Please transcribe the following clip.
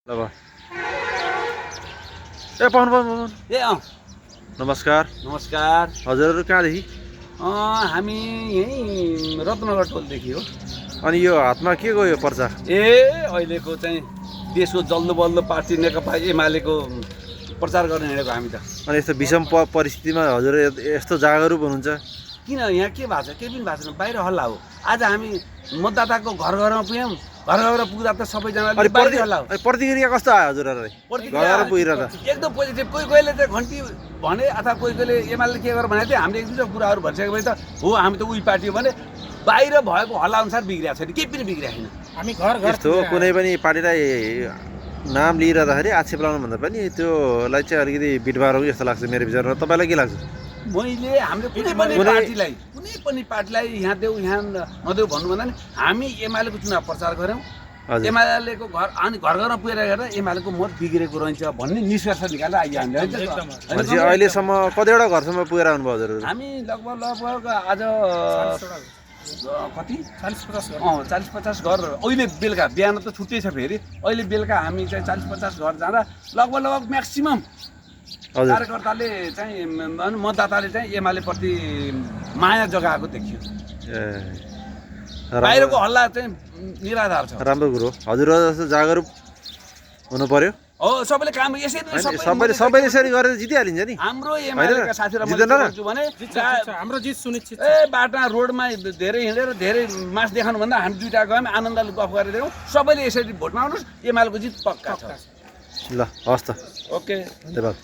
ल भ ए पवन पवन पवन ए नमस्कार नमस्कार। हजुरहरू कहाँदेखि? हामी यहीँ रत्नगर टोलदेखि हो। अनि यो हातमा के गयो पर्चा? अहिलेको चाहिँ देशको जल्दो बल्दो पार्टी नेकपा एमालेको प्रचार गर्न हिँडेको हामी त। अनि यस्तो विषम परिस्थितिमा हजुर यस्तो जागरुक हुनुहुन्छ? किन यहाँ के भएको छ? केही पनि भएको छैन, बाहिर हल्ला हो। आज हामी मतदाताको घर घरमा पुग्यौँ, घर घर पुग्दा त सबैजनाले बाहिर हल्ला हो। प्रतिक्रिया कस्तो आयो हजुरहरूलाई? घर घर पुगेर त एकदम पोजिटिभ। कोही कोहीले त घन्टी भने अथवा कोही कोहीले एमाले के गर भनेको थियो। हामीले एक दुईवटा कुराहरू भनिसकेपछि त हो हामी त उही पार्टी हो भने बाहिर भएको हल्ला अनुसार बिग्रिएको छैन, केही पनि बिग्रिएको छैन। हामी घर घर यस्तो कुनै पनि पार्टीलाई नाम लिइरहँदाखेरि आक्षेप लाउनु भन्दा पनि त्योलाई चाहिँ अलिकति बिटबार हो जस्तो लाग्छ मेरो विचारमा। तपाईँलाई के लाग्छ? मैले हामीले कुनै पनि पार्टीलाई यहाँ देऊ यहाँ नदेऊ भन्नुभन्दा नि हामी एमालेको चुनाव प्रचार गऱ्यौँ। एमालेको घर अनि घर घरमा पुगेर हेर्दा एमालेको मत बिग्रेको रहन्छ भन्ने निष्कर्ष निकालेर आइयो हामीले। अहिलेसम्म कतिवटा घरसम्म पुगेर आउनुभयो हजुरहरू? हामी लगभग आज कति 40-50 घर अहिले बेलुका, बिहान त छुट्टै छ फेरि। अहिले बेलुका हामी चाहिँ 40-50 घर जाँदा लगभग म्याक्सिमम् कार्यकर्ताले चाहिँ मतदाताले चाहिँ एमालेप्रति माया जगाएको देखियो। बाहिरको हल्ला चाहिँ निराधार छ। राम्रो कुरो। हजुरहरू जस्तो जागरुक हुनु पर्यो। हो, सबैले काम यसरी सबैले यसरी गरेर जितिहालिन्छ नि। हाम्रो एमालेका साथीहरुलाई मैले भन्छु भने हाम्रो जित सुनिश्चित। बाटा रोडमा धेरै हिँडेर धेरै मास देखाउनु भन्दा हामी दुईटा गयौँ, आनन्दले गफ गरेर दियौँ। सबैले यसरी भोट माग्नुहोस्, एमालेको जित पक्का छ। ल हस् त, ओके, धन्यवाद।